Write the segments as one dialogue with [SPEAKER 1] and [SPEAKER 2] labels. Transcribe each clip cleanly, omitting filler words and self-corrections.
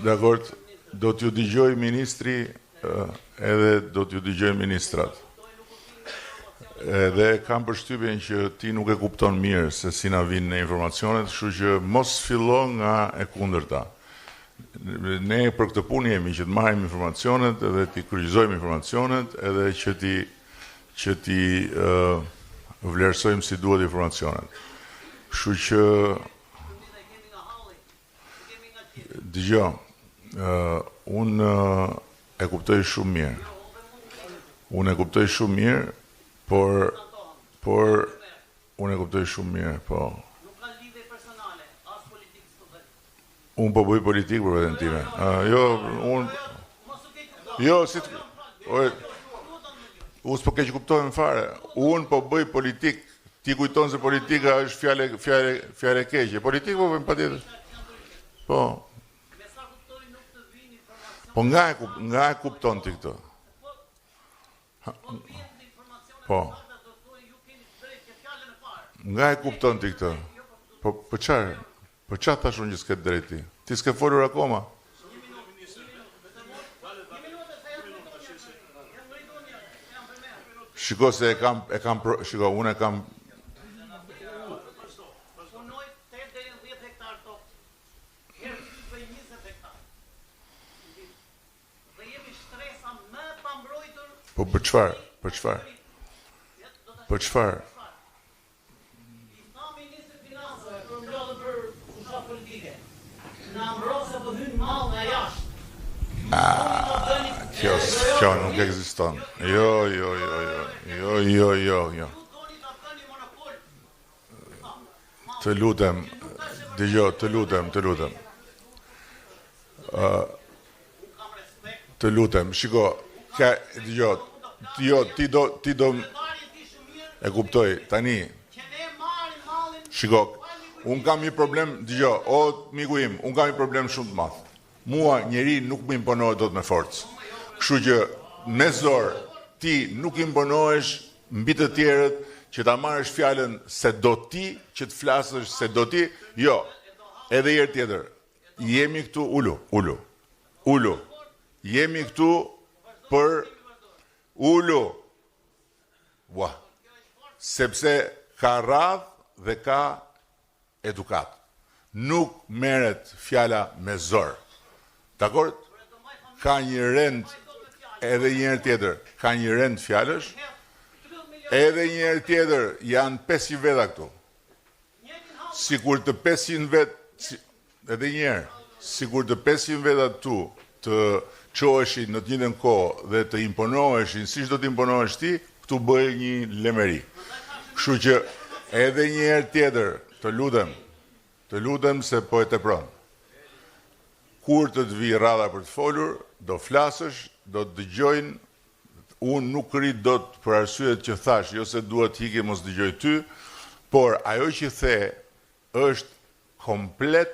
[SPEAKER 1] Dakord, do t'ju dëgjoj ministri edhe do t'ju dëgjoj ministrat. Edhe kam përshtypjen që ti nuk e kupton mirë se si na vinë në informacionet, kështu që mos fillo nga e kundërta. Ne për këtë punë jemi që të marrim informacionet edhe t'i kryqëzojmë informacionet edhe që ti vlerësojmë si duhet informacionet. Kështu që dëgjoj, unë e kuptoj shumë mirë. Unë e kuptoj shumë mirë, por unë e kuptoj shumë mirë, po.
[SPEAKER 2] Nuk ka lidhje personale, as politikë së vetë.
[SPEAKER 1] Unë po bëj politikë për veten time. Jo, unë jo, si unë s'po keq kuptohem fare. Unë po bëj politikë. Ti kujton se politika është fjalë e keqe. Politikë po bëjmë patjetër. Po.
[SPEAKER 2] Me sa kuptoj nuk të vini informacion.
[SPEAKER 1] Po nga e kupton ti këtë? Po. Nga e kupton ti këtë? Po çfarë? Po çfarë tash unë që s'ke drejti? Ti s'ke folur akoma. Shiko se unë e kam
[SPEAKER 2] Punoj 8 deri në 10 hektar tokë. Herë bëj 20 hektar. Dhe jemi shtresa më e pambrojtur.
[SPEAKER 1] Po për çfarë? Për çfarë? Për çfarë?
[SPEAKER 2] I tha ministri financave për mbledhje për fushat politike. Na mbrose po hyn mall nga jashtë.
[SPEAKER 1] Kjo nuk ekziston. Jo. Të lutem, dëgjoj, të lutem. Të lutem, shiko, dëgjoj, ti do e kuptoj, tani, shiko, unë kam një problem, dëgjoj, o miku im, unë kam një problem shumë të madh. Mua njeri nuk më imponohet dot me forcë. Kështu që me zor ti nuk imponohesh mbi të tjerët që ta marrësh fjalën se do ti, që të flasësh se do ti, jo. Edhe herë tjetër, jemi këtu ulu. Jemi këtu për ulu. Ua. Sepse ka radhë dhe ka edukat. Nuk merret fjala me zor. Dakor? Ka një rend, edhe një herë tjetër, ka një rend fjalësh, edhe një herë tjetër, janë 500 veta këtu. Sikur të 500 vetë, edhe një herë, sikur të 500 veta tu të qoheshin në të njëjtën kohë dhe të imponoheshin, siç do të imponohesh ti, këtu bëj një lemeri. Kështu që edhe një herë tjetër, të lutem se po e tepron. Kur të vi radha për të folur, do flasësh, do të dëgjojnë, unë nuk rrit dot për arsyet që thash, jo se duhet hike mos dëgjoj ty, por ajo që the është komplet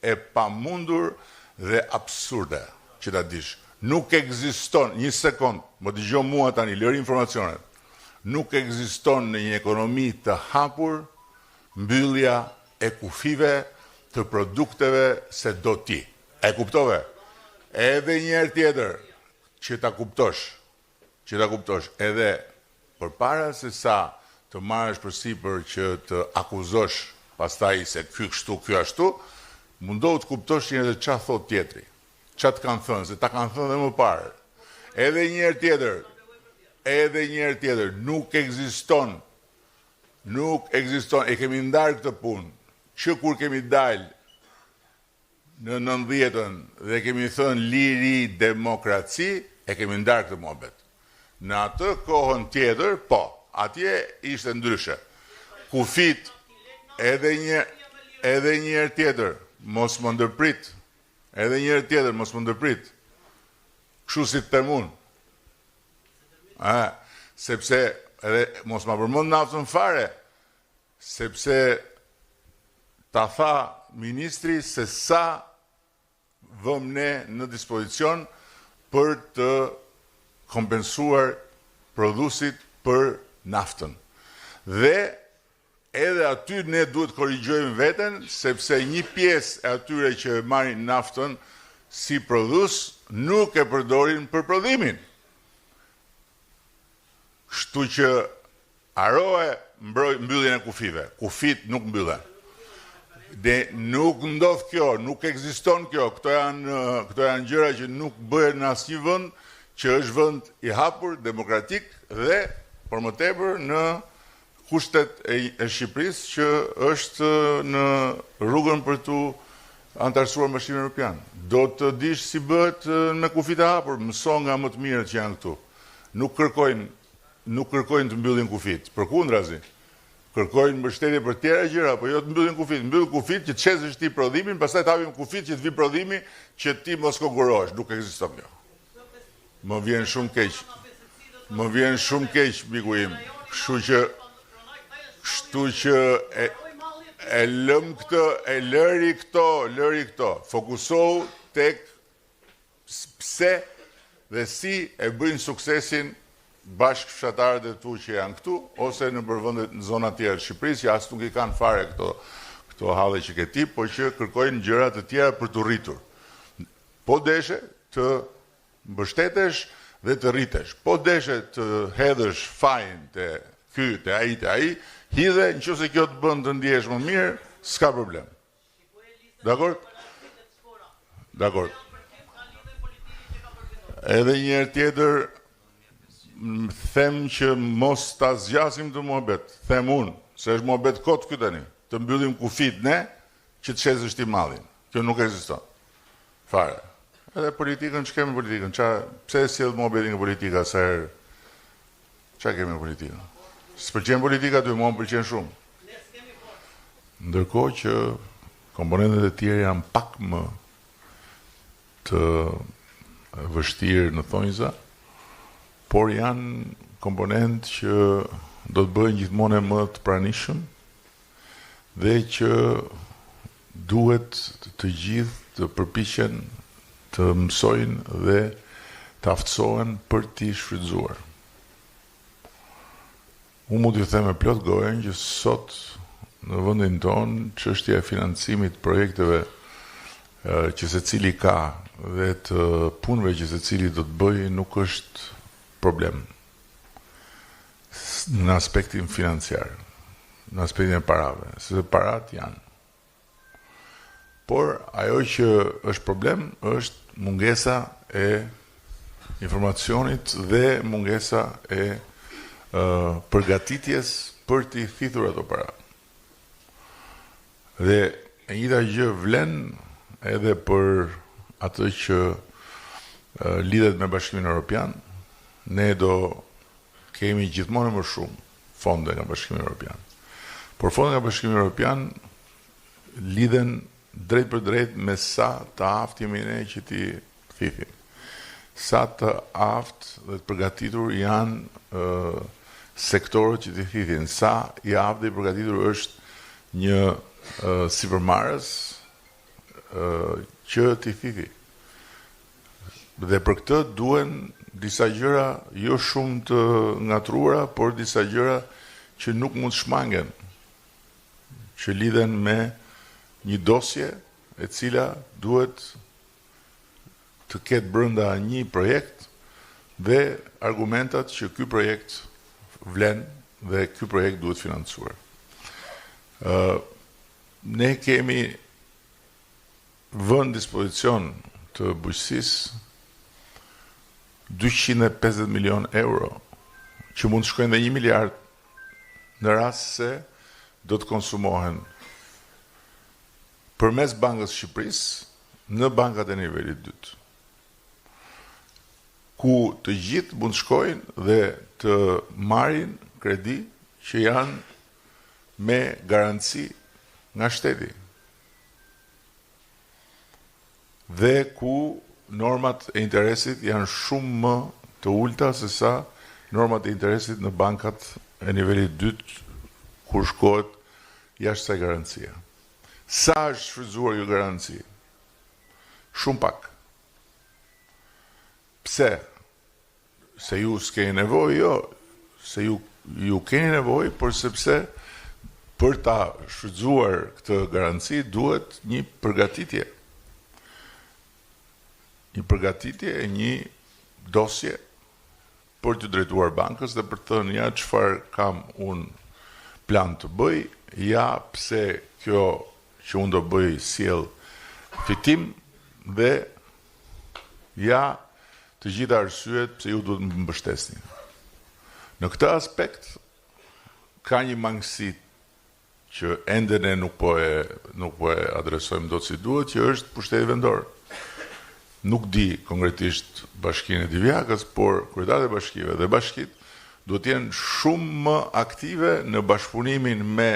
[SPEAKER 1] e pamundur dhe absurde, që ta dish. Nuk ekziston, një sekond, më dëgjoj mua tani, lëri informacionet. Nuk ekziston në një ekonomi të hapur mbyllja e kufive të produkteve se do ti. E kuptove? Edhe një herë tjetër, që ta kuptosh, edhe përpara se sa të marrësh përsipër që të akuzosh pastaj se ky kështu, ky ashtu, mundohu të kuptosh një edhe çfarë thot tjetri. Çfarë të kanë thënë, se ta kanë thënë edhe më parë. Edhe një herë tjetër, nuk ekziston, e kemi ndarë këtë punë, që kur kemi dalë në 90-ën dhe kemi thënë liri demokraci, e kemi ndarë këtë muhabet. Në atë kohën tjetër, po, atje ishte ndryshe. Kufit, edhe një herë tjetër, mos më ndërprit. Kështu si të temun. Sepse, edhe mos më përmend naftën fare, sepse ta tha ministri se sa vëm ne në dispozicion për të kompensuar prodhuesit për naftën. Dhe edhe aty ne duhet korrigjojmë veten, sepse një pjesë e atyre që marrin naftën si prodhues nuk e përdorin për prodhimin. Kështu që harohe mbylljen e kufive. Kufit nuk mbyllen. Dhe nuk ndodh kjo, nuk ekziston kjo. Këto janë gjëra që nuk bëhen në asnjë vend që është vend i hapur, demokratik dhe por më tepër në kushtet e Shqipërisë që është në rrugën për të antarësuar Bashkimin Evropian. Do të dish si bëhet me kufit e hapur, mëso nga më të mirët që janë këtu. Nuk kërkojnë të mbyllin kufit, përkundrazi. Kërkojnë mbështetje për tjera gjëra, po jo të mbyllin kufit. Mbyll kufit që të çesësh ti prodhimin, pastaj të hapim kufit që të vi prodhimi që ti mos konkurohesh. Nuk ekziston kjo. Më vjen shumë keq, miku im. Kështu që e lëm këtë, e lëri këto. Fokusohu tek pse dhe si e bëjnë suksesin bashkëfshatarët e tu që janë këtu, ose në përvendet në zona tjera të Shqipërisë, që as nuk i kanë fare këto halle që ke ti, po që kërkojnë gjëra të tjera për të rritur. Po deshe të mbështetesh dhe të rritesh. Po deshe të hedhësh fajin të ky, të ai, hidhe, nëse kjo të bën të ndihesh më mirë, s'ka problem. Dakor? Edhe një herë tjetër, them që mos ta zgjasim të muhabet. Them unë, se është muhabet kot ky tani. Të mbyllim kufit ne, që të shesësh ti mallin. Kjo nuk ekziston. Fare. Edhe politikën, që kemi politikën? Pse sjell muhabetin nga politika sa herë? Ç'a kemi në politikën? S'pëlqen politika ty, mua më pëlqen shumë. Ndërkohë që komponentet e tjerë janë pak më të vështirë në thonjza, por janë komponent që do të bëhen gjithmonë më të pranishëm dhe që duhet të gjithë të përpiqen të mësojnë dhe të aftësohen për t'i shfrytzuar. Unë mund t'ju them me plot gojen që sot në vendin tonë çështja e financimit të projekteve që secili ka dhe të punëve që secili do të bëjë nuk është problem në aspektin financiar, në aspektin e parave, sepse parat janë. Por ajo që është problem është mungesa e informacionit dhe mungesa e përgatitjes për t'i thithur ato para. Dhe e njëjta gjë vlen edhe për atë që lidhet me Bashkimin Evropian. Ne do kemi gjithmonë më shumë fonde nga Bashkimi Evropian. Por fonde nga Bashkimi Evropian lidhen drejt për drejt me sa të aftë jemi ne që t'i thithim. Sa të aftë dhe të përgatitur janë sektorët që t'i thithin. Sa i aftë dhe i përgatitur është një sipërmarrës që t'i thithi. Dhe për këtë duhen disa gjëra jo shumë të ngatruara, por disa gjëra që nuk mund shmangen, që lidhen me një dosje e cila duhet të ketë brenda një projekt dhe argumentat që ky projekt vlen dhe ky projekt duhet financuar. Ne kemi vënë dispozicion të bujqësisë 250 milion euro, që mund të shkojnë dhe 1 miliard në rast se do të konsumohen përmes Bankës Shqipërisë në bankat e nivelit 2, ku të gjithë mund të shkojnë dhe të marrin kredi që janë me garanci nga shteti. Dhe ku normat e interesit janë shumë më të ulta se sa normat e interesit në bankat e nivelit 2 kur shkohet jashtë kësaj garancie. Sa është shfrytzuar kjo garanci? Shumë pak. Pse? Se ju s'keni nevojë? Jo, se ju keni nevojë, por sepse për ta shfrytzuar këtë garanci duhet një përgatitje. një përgatitje e një dosje për të drejtuar bankës dhe për të thënë ja çfarë kam unë plan të bëj, ja pse kjo që unë do bëj sjell fitim dhe ja të gjitha arsyet pse ju duhet më mbështesni. Në këtë aspekt ka një mangësi që ende ne nuk po e adresojmë dot si duhet, që është pushteti vendor. Nuk di konkretisht Bashkinë e Divjakës, por kryetarët e bashkive dhe bashkitë duhet të jenë shumë më aktive në bashkëpunimin me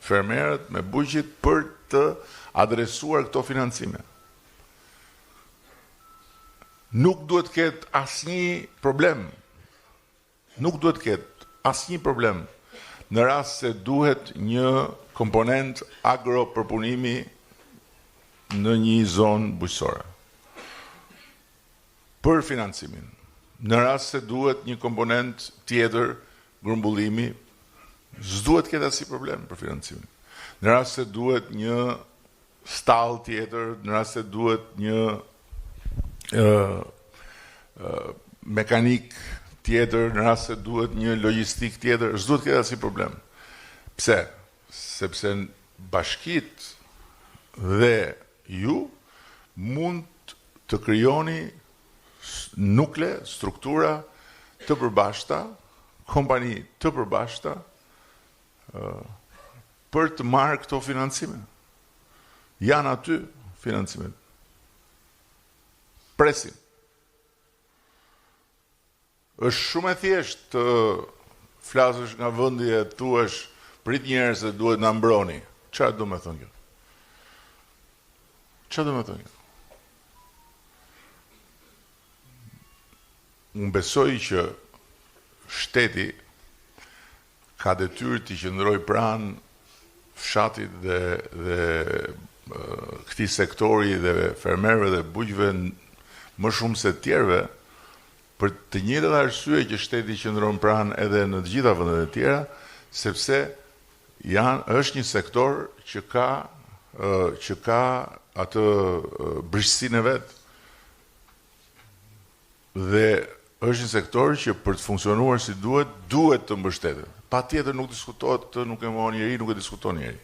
[SPEAKER 1] fermerët, me bujqit për të adresuar këto financime. Nuk duhet ketë asnjë problem. Nuk duhet ketë asnjë problem në rast se duhet një komponent agropërpunimi në një zonë bujqësore. Për financimin. Në rast se duhet një komponent tjetër grumbullimi, s'duhet ketë asnjë problem për financimin. Në rast se duhet një stall tjetër, në rast se duhet një mekanik tjetër, në rast se duhet një logjistik tjetër, s'duhet ketë asnjë problem. Pse? Sepse bashkitë dhe ju mund të krijoni nukle, struktura të përbashkëta, kompani të përbashkëta për të marrë këto financime. Janë aty financimet. Presin. Është shumë e thjeshtë të flasësh nga vendi e thuash prit njerëz se duhet na mbroni. Çfarë do të thonë kjo? Çfarë do të thonë kjo? Unë besoj që shteti ka detyrë të qëndrojë pranë fshatit dhe këtij sektori dhe fermerëve dhe bujqëve më shumë se të tjerëve, për të njëjtën arsye që shteti qëndron pranë edhe në të gjitha vendet e tjera, sepse është një sektor që ka atë brishësinë e vet. Dhe është një sektor që për të funksionuar si duhet të mbështetet. Patjetër nuk diskutohet, nuk e mohon njeri, nuk e diskuton njeri.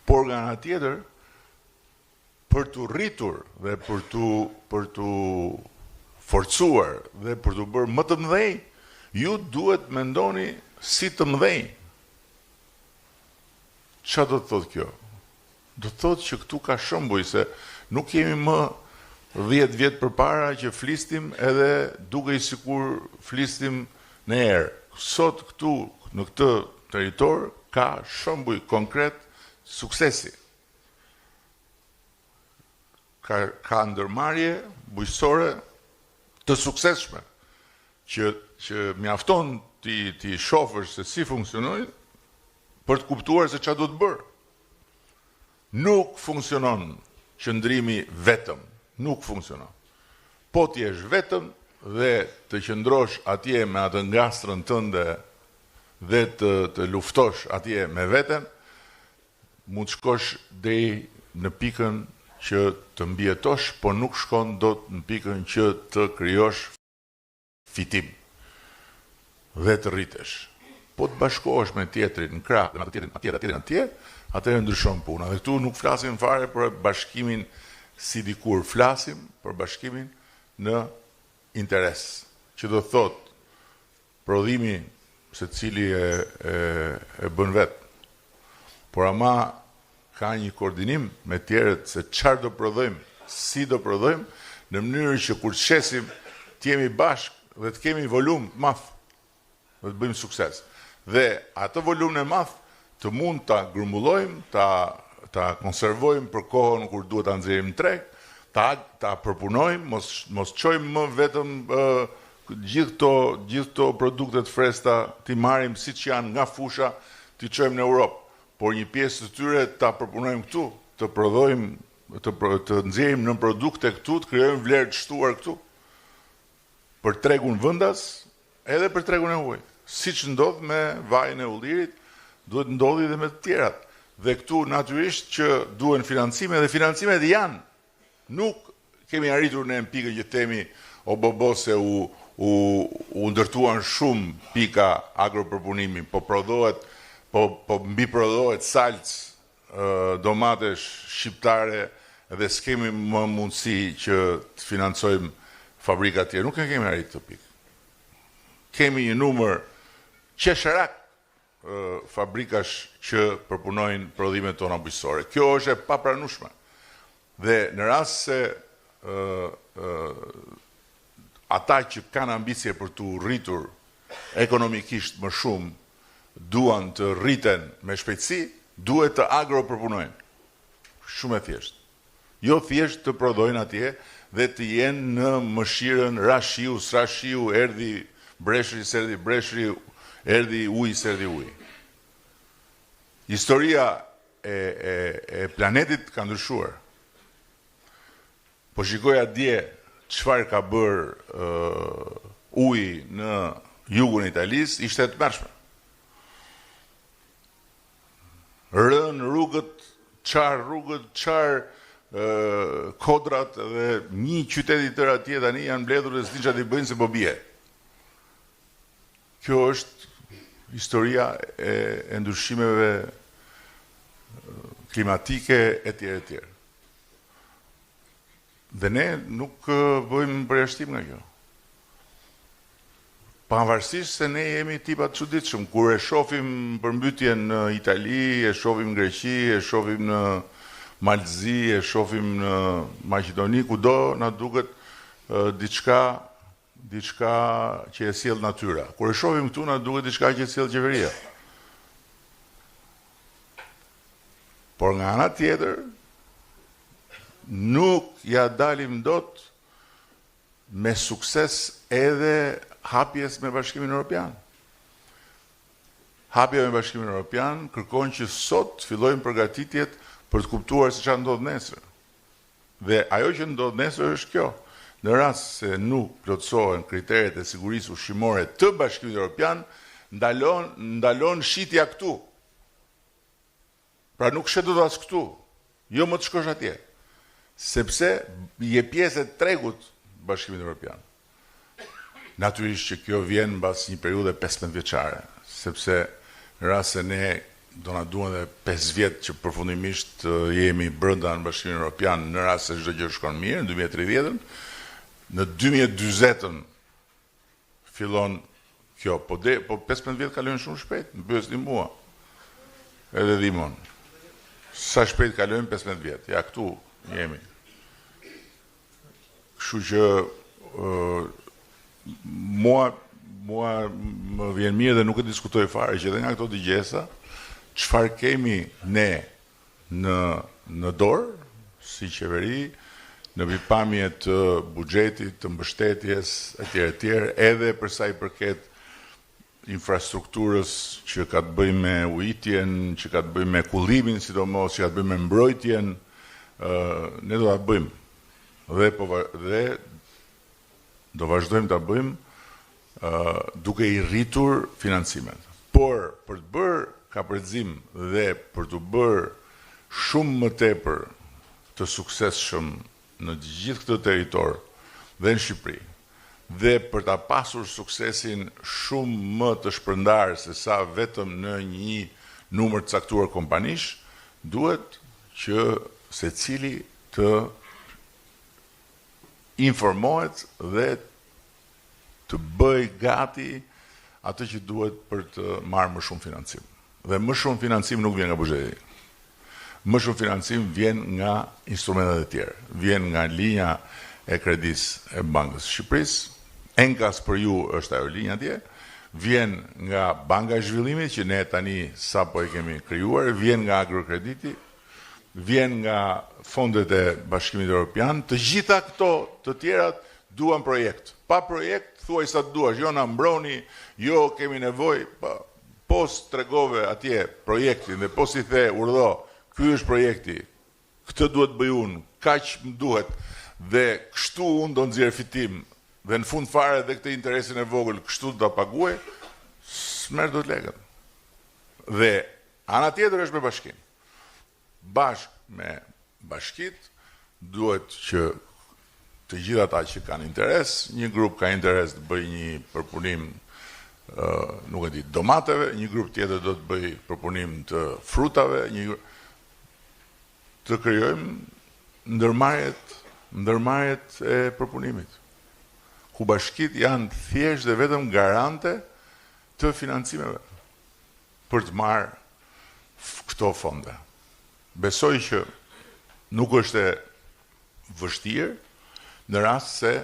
[SPEAKER 1] Por nga ana tjetër, për të rritur dhe për të forcuar dhe për të bërë më të mëdhenj, ju duhet mendoni si të mëdhenj. Çfarë do të thotë kjo? Do të thotë që këtu ka shembuj se nuk jemi më 10 vjet përpara që flistim edhe duke i sikur flistim në erë. Sot këtu në këtë territor ka shembuj konkret suksesi. Ka ndërmarrje bujqësore të suksesshme që mjafton ti shohësh se si funksionojnë për të kuptuar se çfarë do të bërë. Nuk funksionon qëndrimi vetëm. Nuk funksionon. Po ti jesh vetëm dhe të qëndrosh atje me atë ngastrën tënde dhe të luftosh atje me veten, mund të shkosh deri në pikën që të mbijetosh, por nuk shkon dot në pikën që të krijosh fitim dhe të rritesh. Po të bashkohesh me tjetrin në krah, me tjetrin atje, atëherë ndryshon puna. Dhe këtu nuk flasim fare për bashkimin si dikur, flasim për bashkimin në interes, që do thot prodhimi se cili e bën vet. Por ama ka një koordinim me tjerët se çfarë do prodhojmë, si do prodhojmë, në mënyrë që kur të shesim të jemi bashkë dhe të kemi volum të madh dhe të bëjmë sukses. Dhe atë volumin e madh të mund ta grumbullojmë, ta konservojmë për kohën kur duhet ta nxjerrim në treg, ta përpunojmë, mos çojmë më vetëm gjithë to produktet freskëta, ti marrim siç janë nga fusha, ti çojmë në Europë, por një pjesë të tyre ta përpunojmë këtu, të prodhojmë, të nxjerrim në produkte këtu, të krijojmë vlerë të shtuar këtu për tregun vendas, edhe për tregun e huaj. Siç ndodh me vajin e ullirit, duhet ndodhi edhe me të tjerat. Dhe këtu natyrisht që duhen financime dhe financimet janë. Nuk Kemi arritur në pikën që themi o bobo se u ndërtuan shumë pika agropërpunimi, po mbi prodhohet salcë, domatesh shqiptare dhe s'kemi më mundësi që të financojmë fabrika tjerë. Nuk kemi arritur të pikë. Kemi një numër qesharak fabrikash që përpunojnë prodhimet tona bujqësore. Kjo është e papranueshme. Dhe në rast se ata që kanë ambicje për të rritur ekonomikisht më shumë, duan të rriten me shpejtësi, duhet të agropërpunojnë. Shumë e thjeshtë. Jo thjesht të prodhojnë atje dhe të jenë në mëshirën rashiu, s'rashiu, erdhi breshri, s'erdhi breshri, erdhi uji, s'erdhi uji. Historia e planetit ka ndryshuar. Po shikoja dje çfarë ka bërë uji në jugun e Italisë, ishte të mërshme. Rën rrugët, çar kodrat dhe një qytet i tërë atje tani janë mbledhur dhe s'din çfarë i bëjnë se po bie. Kjo është historia e ndryshimeve klimatike etj. etj. Dhe ne nuk bëjmë përjashtim nga kjo. Pavarësisht se ne jemi tipa të çuditshëm, kur e shohim përmbytjen në Itali, e shohim në Greqi, e shohim në Malzi, e shohim në Maqedoni, kudo na duket diçka që e sjell natyra. Kur e shohim këtu na duket diçka që e sjell qeveria. Por nga ana tjetër, nuk ja dalim dot me sukses edhe hapjes me Bashkimin Evropian. Hapja me Bashkimin Evropian kërkon që sot fillojmë përgatitjet për të kuptuar se çfarë ndodh nesër. Dhe ajo që ndodh nesër është kjo. Në rast se nuk plotësohen kriteret e sigurisë ushqimore të Bashkimit Evropian, ndalon shitja këtu. Pra nuk shetet as këtu. Jo më të shkosh atje. Sepse je pjesë e tregut Bashkimit Evropian. Natyrisht që kjo vjen mbas një periudhe 15 vjeçare, sepse në rast se ne do na duan edhe 5 vjet që përfundimisht jemi brenda në Bashkimin Evropian, në rast se çdo gjë shkon mirë, në 2030-ën, në 2040-ën fillon kjo, po 15 vjet kalojnë shumë shpejt, më pyesni mua. Edhe Dimon. Sa shpejt kalojnë 15 vjet? Ja këtu jemi. Kështu që mua më vjen mirë dhe nuk e diskutoj fare që edhe nga këto digjesa, çfarë kemi ne në dorë si qeveri, në pikpamje të buxhetit, të mbështetjes etj. Edhe për sa i përket infrastrukturës që ka të bëjë me ujitjen, që ka të bëjë me kullimin, sidomos që ka të bëjë me mbrojtjen, ne do ta bëjmë. Dhe do vazhdojmë ta bëjmë duke i rritur financimet. Por për të bërë kapërcim dhe për të bërë shumë më tepër të suksesshëm në gjithë këtë territor dhe në Shqipëri, dhe për ta pasur suksesin shumë më të shpërndar se sa vetëm në një numër të caktuar kompanish, duhet që secili të informohet dhe të bëj gati atë që duhet për të marrë më shumë financim. Dhe më shumë financim nuk vjen nga buxheti. Më shumë financim vjen nga instrumentet e tjera. Vjen nga linja e kredisë e Bankës së Shqipërisë. Enkas për ju është ajo linja atje. Vjen nga Banka e Zhvillimit që ne tani sapo e kemi krijuar, vjen nga agrokrediti, vjen nga fondet e Bashkimit Evropian. Të gjitha këto të tjerat duan projekt. Pa projekt, thuaj sa të duash, jo na mbroni, jo kemi nevojë, po tregove atje projektin dhe po si the urdhë, ky është projekti, këtë duhet bëj unë, kaq më duhet dhe kështu unë do nxjerr fitim dhe në fund fare dhe këtë interesin e vogël kështu do ta paguaj, s'merr dot lekën. Dhe ana tjetër është me bashkim. Bashkë me bashkit duhet që të gjitha ata që kanë interes, një grup ka interes të bëj një përpunim nuk e di, domateve, një grup tjetër do të bëj përpunim të frutave, të krijojmë ndërmarrjet e përpunimit. Ku bashkit janë thjesht dhe vetëm garante të financimeve për të marrë këto fonde. Besoj që nuk është e vështirë në rast se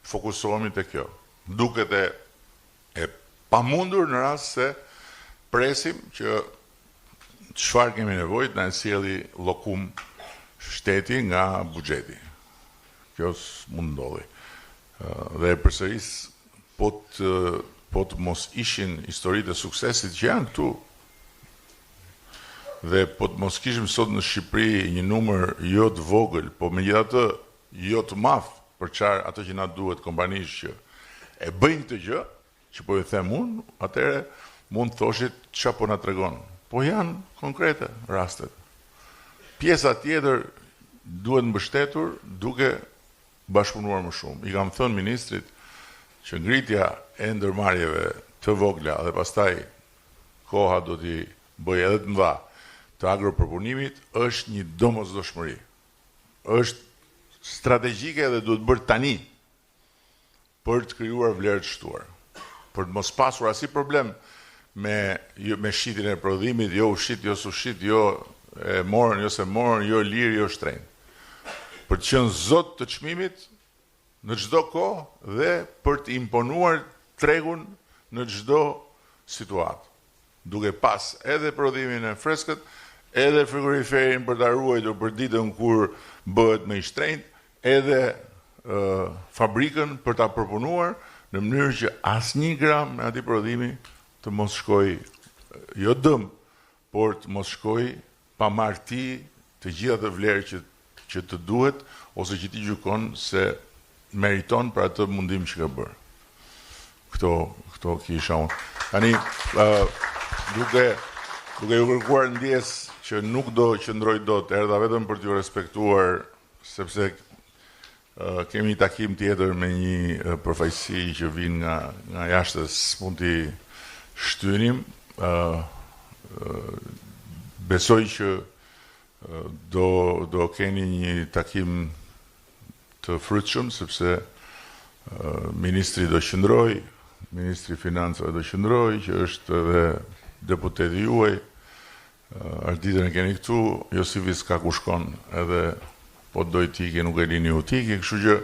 [SPEAKER 1] fokusohemi te kjo. Duket e pamundur në rast se presim që çfarë kemi nevojë të na sjelli llokum shteti nga buxheti. Kjo s'mund ndodhi. Dhe përsëris po të mos ishin historitë e suksesit që janë këtu, dhe po të mos kishim sot në Shqipëri një numër jo të vogël, po megjithatë jo të madh për çfarë ato që na duhet kompanisë që e bëjnë këtë gjë, që po ju them unë, atëherë mund të thoshit çfarë po na tregon. Po janë konkrete rastet. Pjesa tjetër duhet mbështetur duke bashkëpunuar më shumë. I kam thënë ministrit që ngritja e ndërmarrjeve të vogla dhe pastaj koha do t'i bëjë edhe të mëdha të agropërpunimit është një domosdoshmëri. Është strategjike dhe duhet bërë tani për të krijuar vlerë të shtuar. Për të mos pasur asnjë problem me shitjen e prodhimit, jo ushit, jo sushit, jo e morën, jo se morën, jo lirë, jo shtrenjtë. Për të qenë zot të çmimit në çdo kohë dhe për të imponuar tregun në çdo situatë. Duke pas edhe prodhimin e freskët, edhe frigoriferin për ta ruajtur për ditën kur bëhet më i shtrenjtë, edhe fabrikën për ta përpunuar në mënyrë që asnjë gram në atij prodhimi të mos shkoj jo dëm, por të mos shkoj pa marrti të gjitha të vlerë që të duhet ose që ti gjykon se meriton për atë mundim që ka bërë. Këto kisha unë. Tani, duke ju kërkuar ndjes që nuk do qëndroj dot, erdha vetëm për t'ju respektuar, sepse kemi takim tjetër me një përfaqësi që vin nga jashtë, s'mund t'i shtynim. Besoj që do keni një takim të frytshëm, sepse ministri do qëndroj, ministri financave do qëndroj, që është edhe deputeti juaj, Arditën e keni këtu, Josivis ka ku shkon, edhe po doj tike, nuk e lini u tike, kështu që